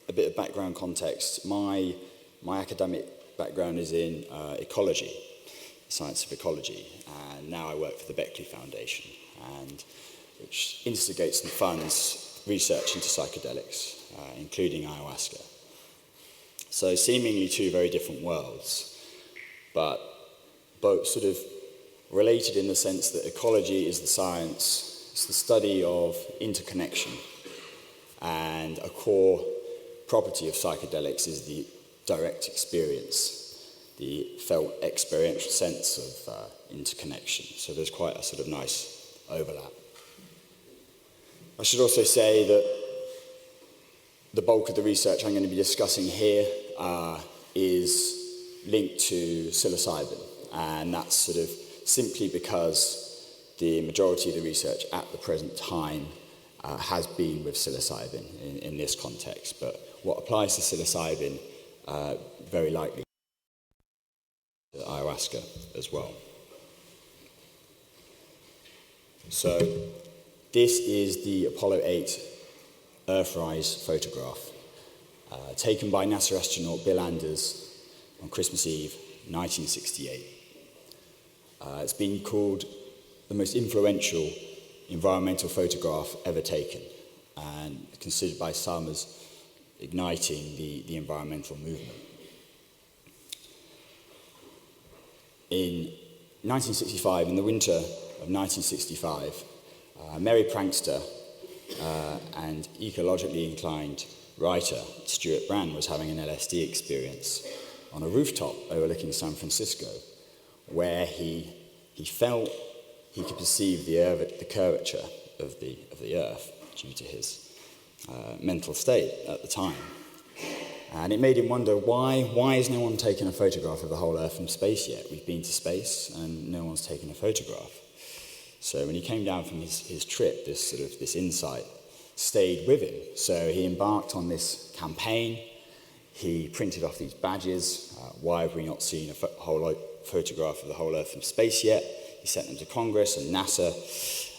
a bit of background context, my academic background is in ecology, science of ecology, and now I work for the Beckley Foundation, which instigates and funds research into psychedelics, including ayahuasca. So seemingly two very different worlds, but both sort of related in the sense that ecology is the science, it's the study of interconnection, and a core property of psychedelics is the direct experience, the felt experiential sense of interconnection. So there's quite a sort of nice overlap. I should also say that the bulk of the research I'm going to be discussing here is linked to psilocybin, and that's sort of simply because the majority of the research at the present time has been with psilocybin in this context, but what applies to psilocybin very likely to ayahuasca as well. So this is the Apollo 8 Earthrise photograph taken by NASA astronaut Bill Anders on Christmas Eve, 1968. It's been called the most influential environmental photograph ever taken, and considered by some as igniting the environmental movement. In 1965, in the winter of 1965, merry prankster and ecologically inclined writer Stuart Brand was having an LSD experience on a rooftop overlooking San Francisco, where he felt he could perceive the curvature of the Earth due to his mental state at the time. And it made him wonder, why is no one taking a photograph of the whole Earth from space yet? We've been to space and no one's taken a photograph. So when he came down from his trip, this insight stayed with him. So he embarked on this campaign. He printed off these badges. Why have we not seen a photograph of the whole Earth from space yet? He sent them to Congress and NASA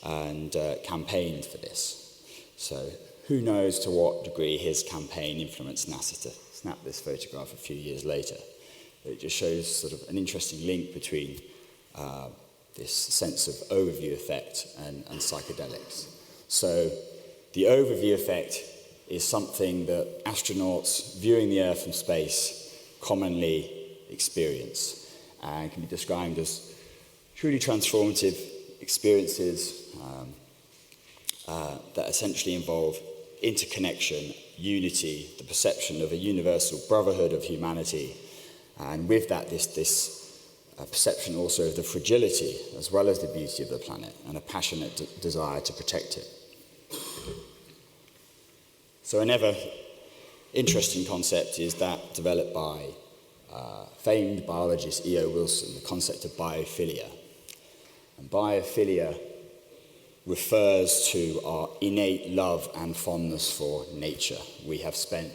and campaigned for this. So who knows to what degree his campaign influenced NASA to snap this photograph a few years later. But it just shows sort of an interesting link between this sense of overview effect and psychedelics. So the overview effect is something that astronauts viewing the Earth from space commonly experience and can be described as truly transformative experiences that essentially involve interconnection, unity, the perception of a universal brotherhood of humanity, and with that this perception also of the fragility as well as the beauty of the planet, and a passionate desire to protect it. So another interesting concept is that developed by famed biologist E.O. Wilson, the concept of biophilia. And biophilia refers to our innate love and fondness for nature. We have spent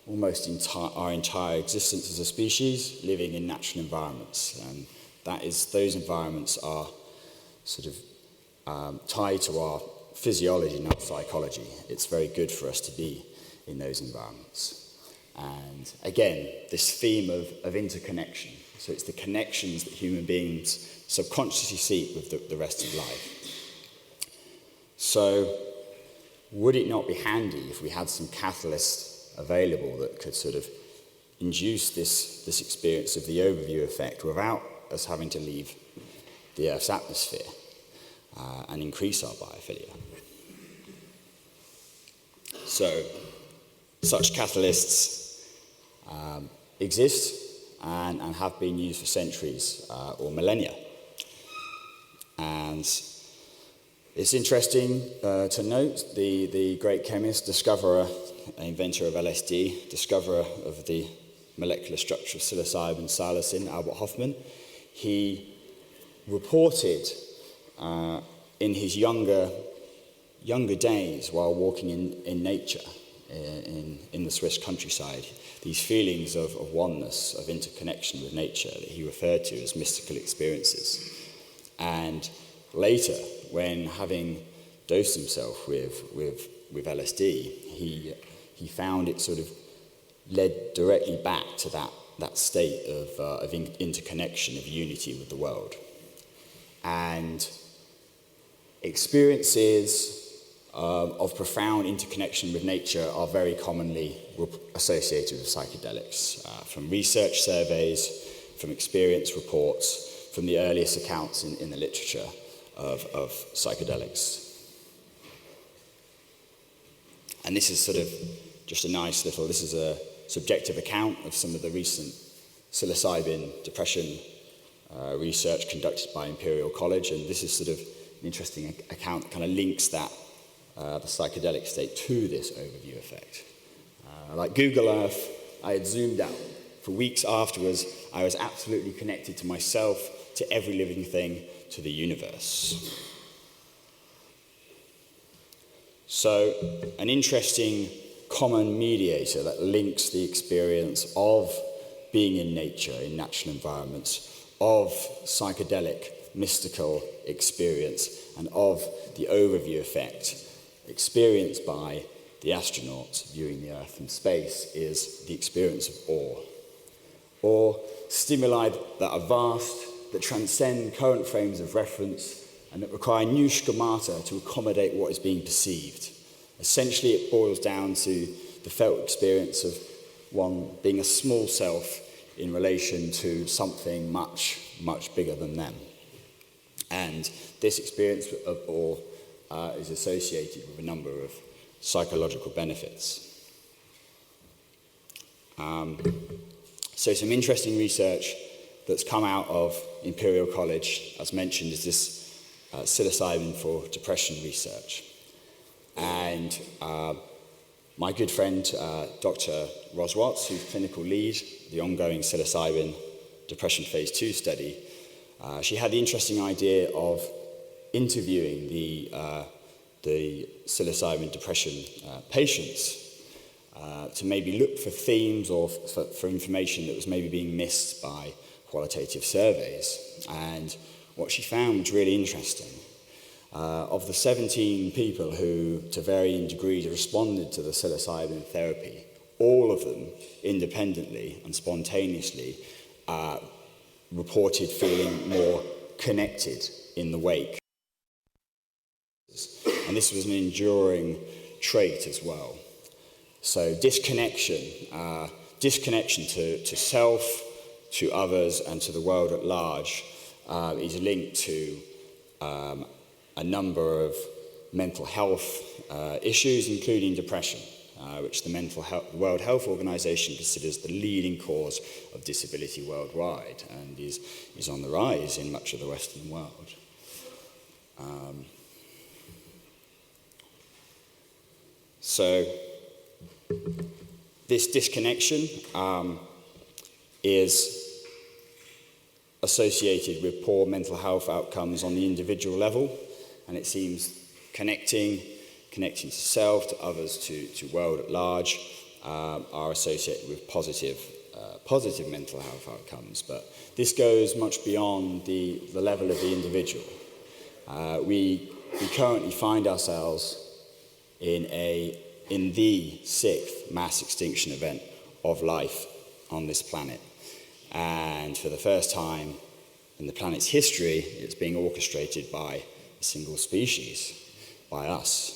almost our entire existence as a species living in natural environments, and those environments are sort of tied to our physiology and our psychology. It's very good for us to be in those environments. And again, this theme of interconnection. So it's the connections that human beings subconsciously seek with the rest of life. So would it not be handy if we had some catalysts available that could sort of induce this experience of the overview effect without us having to leave the Earth's atmosphere and increase our biophilia? So such catalysts exist and have been used for centuries or millennia. And it's interesting to note the great chemist, discoverer, inventor of LSD, discoverer of the molecular structure of psilocybin, psilocin, Albert Hofmann. He reported in his younger days while walking in nature in the Swiss countryside, these feelings of oneness, of interconnection with nature that he referred to as mystical experiences. And later, when having dosed himself with LSD, he found it sort of led directly back to that state of interconnection, of unity with the world. And experiences of profound interconnection with nature are very commonly associated with psychedelics, from research surveys, from experience reports, from the earliest accounts in the literature of psychedelics. And this is sort of just a nice little, this is a subjective account of some of the recent psilocybin depression research conducted by Imperial College, and this is sort of an interesting account that kind of links that the psychedelic state to this overview effect. Like Google Earth, I had zoomed out. For weeks afterwards, I was absolutely connected to myself, to every living thing, to the universe. So, an interesting common mediator that links the experience of being in nature, in natural environments, of psychedelic, mystical experience, and of the overview effect experienced by the astronauts viewing the Earth from space is the experience of awe. Awe, stimuli that are vast, that transcend current frames of reference, and that require new schemata to accommodate what is being perceived. Essentially, it boils down to the felt experience of one being a small self in relation to something much, much bigger than them. And this experience of awe is associated with a number of psychological benefits. So some interesting research that's come out of Imperial College, as mentioned, is this psilocybin for depression research. And my good friend, Dr. Ros Watts, who's clinical lead, the ongoing psilocybin depression phase 2 study, she had the interesting idea of interviewing the psilocybin depression patients to maybe look for themes or for information that was maybe being missed by qualitative surveys. And what she found was really interesting. Of the 17 people who, to varying degrees, responded to the psilocybin therapy, all of them, independently and spontaneously, reported feeling more connected in the wake. And this was an enduring trait as well. So disconnection to self, to others, and to the world at large is linked to a number of mental health issues, including depression, which the World Health Organization considers the leading cause of disability worldwide and is on the rise in much of the Western world. So this disconnection is associated with poor mental health outcomes on the individual level, and it seems connecting to self, to others, to world at large, are associated with positive mental health outcomes. But this goes much beyond the level of the individual. We currently find ourselves in the 6th mass extinction event of life on this planet. And for the first time in the planet's history, it's being orchestrated by a single species, by us.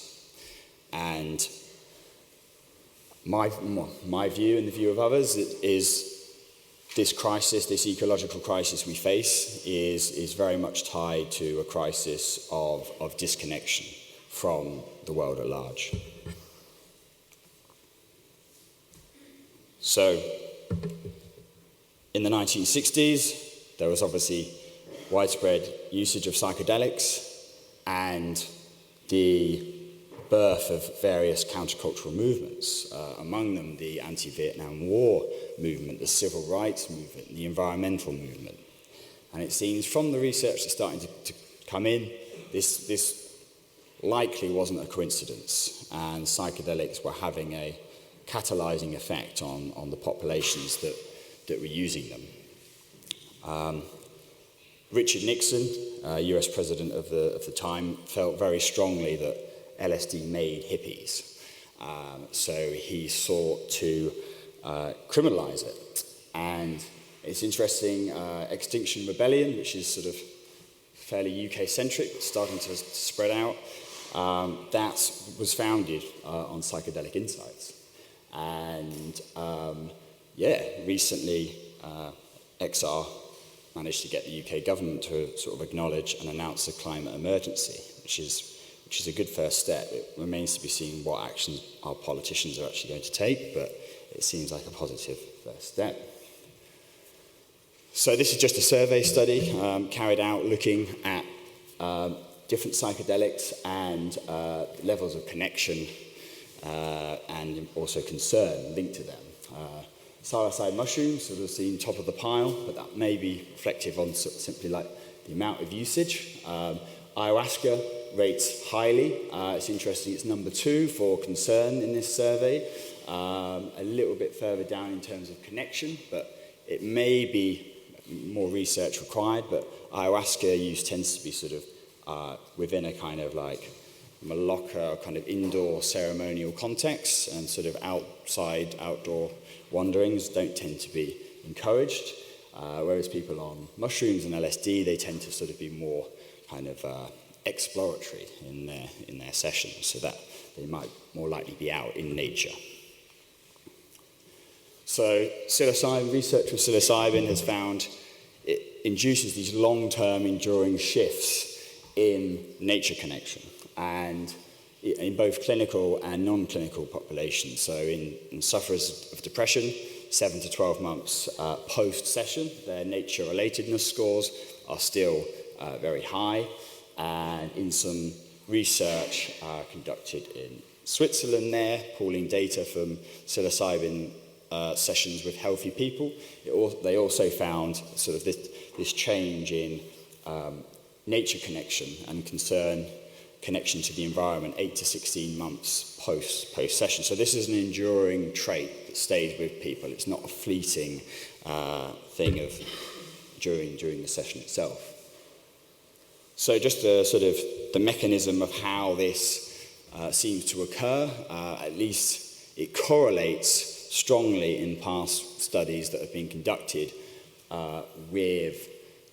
And my view and the view of others is this crisis, this ecological crisis we face, is very much tied to a crisis of disconnection from the world at large. So, in the 1960s, there was obviously widespread usage of psychedelics and the birth of various countercultural movements, among them the anti-Vietnam War movement, the civil rights movement, the environmental movement. And it seems from the research that's starting to come in, this likely wasn't a coincidence, and psychedelics were having a catalyzing effect on the populations that were using them. Richard Nixon, US president of the time, felt very strongly that LSD made hippies. So he sought to criminalize it. And it's interesting, Extinction Rebellion, which is sort of fairly UK-centric, starting to spread out, that was founded on psychedelic insights. And recently XR managed to get the UK government to sort of acknowledge and announce a climate emergency, which is a good first step. It remains to be seen what actions our politicians are actually going to take, but it seems like a positive first step. So this is just a survey study carried out looking at different psychedelics and levels of connection and also concern linked to them. Psilocybin mushrooms sort of seen top of the pile, but that may be reflective on simply like the amount of usage. Ayahuasca rates highly. It's interesting, it's number 2 for concern in this survey. A little bit further down in terms of connection, but it may be more research required, but ayahuasca use tends to be sort of within a kind of like Malacca kind of indoor ceremonial context, and sort of outdoor wanderings don't tend to be encouraged, whereas people on mushrooms and LSD, they tend to sort of be more kind of exploratory in their sessions, so that they might more likely be out in nature. So psilocybin, research with psilocybin has found it induces these long-term enduring shifts in nature connection, and in both clinical and non-clinical populations. So in sufferers of depression, 7 to 12 months post-session, their nature relatedness scores are still very high. And in some research conducted in Switzerland there, pooling data from psilocybin sessions with healthy people, they also found sort of this change in nature connection and connection to the environment 8 to 16 months post-session. So this is an enduring trait that stays with people. It's not a fleeting thing of during the session itself. So just the mechanism of how this seems to occur, at least it correlates strongly in past studies that have been conducted with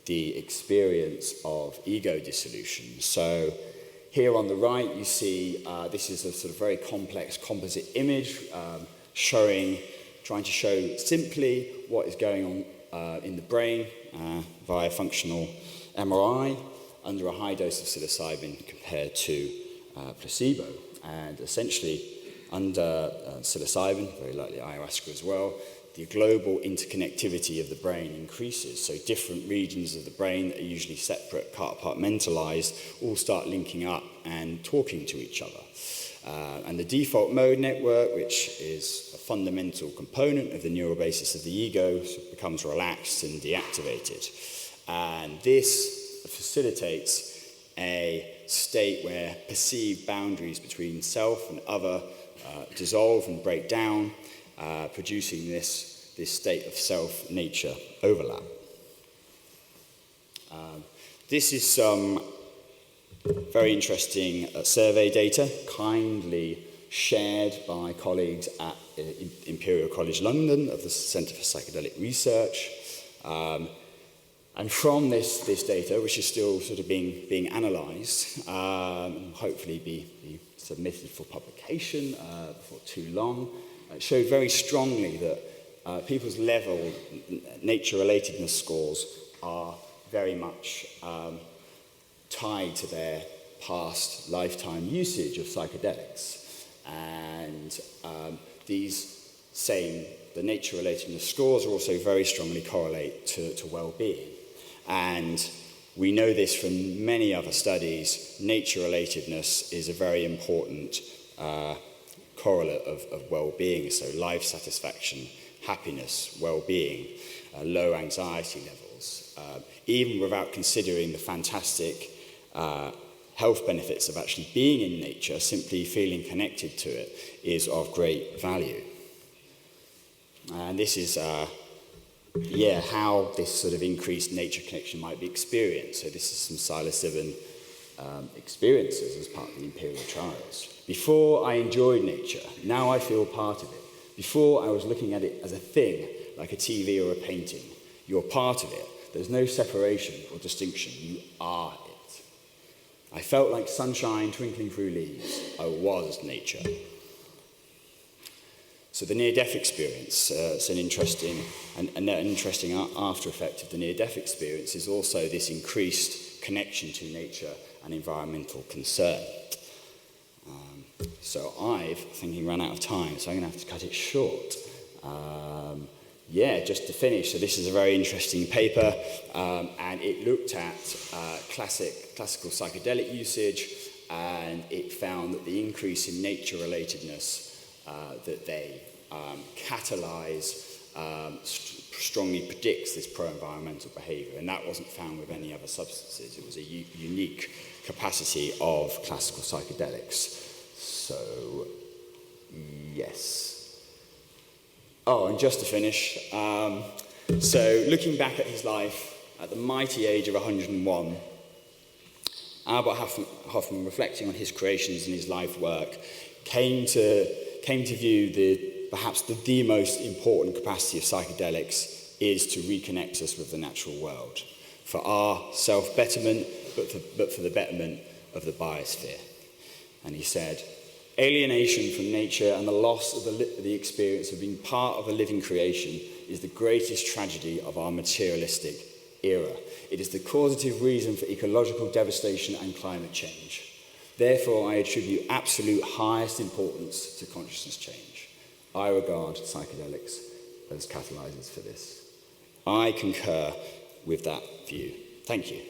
the experience of ego dissolution. So here on the right, you see this is a sort of very complex composite image trying to show simply what is going on in the brain via functional MRI under a high dose of psilocybin compared to placebo. And essentially, under psilocybin, very likely ayahuasca as well, the global interconnectivity of the brain increases. So different regions of the brain that are usually separate, compartmentalized, all start linking up and talking to each other. And the default mode network, which is a fundamental component of the neural basis of the ego, becomes relaxed and deactivated. And this facilitates a state where perceived boundaries between self and other dissolve and break down, producing this state of self-nature overlap. This is some very interesting survey data, kindly shared by colleagues at Imperial College London of the Centre for Psychedelic Research. And from this data, which is still sort of being analysed, hopefully be submitted for publication before too long, it showed very strongly that people's level nature relatedness scores are very much tied to their past lifetime usage of psychedelics. And the nature relatedness scores also very strongly correlate to well-being. And we know this from many other studies. Nature relatedness is a very important correlate of well-being, so life satisfaction, happiness, well-being, low anxiety levels, even without considering the fantastic health benefits of actually being in nature, simply feeling connected to it is of great value. And this is how this sort of increased nature connection might be experienced. So this is some psilocybin experiences as part of the Imperial trials. Before I enjoyed nature, now I feel part of it. Before, I was looking at it as a thing, like a TV or a painting. You're part of it. There's no separation or distinction. You are it. I felt like sunshine twinkling through leaves. I was nature. So the near-death experience, it's an interesting after effect of the near-death experience is also this increased connection to nature and environmental concern. So I've thinking ran out of time, so I'm going to have to cut it short. Just to finish, so this is a very interesting paper, and it looked at classical psychedelic usage, and it found that the increase in nature-relatedness that they catalyse strongly predicts this pro-environmental behaviour, and that wasn't found with any other substances. It was a unique capacity of classical psychedelics. So, yes. Oh, and just to finish, so looking back at his life at the mighty age of 101, Albert Hofmann, reflecting on his creations and his life work, came to view perhaps the most important capacity of psychedelics is to reconnect us with the natural world, for our self-betterment, but for the betterment of the biosphere. And he said, alienation from nature and the loss of the experience of being part of a living creation is the greatest tragedy of our materialistic era. It is the causative reason for ecological devastation and climate change. Therefore, I attribute absolute highest importance to consciousness change. I regard psychedelics as catalyzers for this. I concur with that view. Thank you.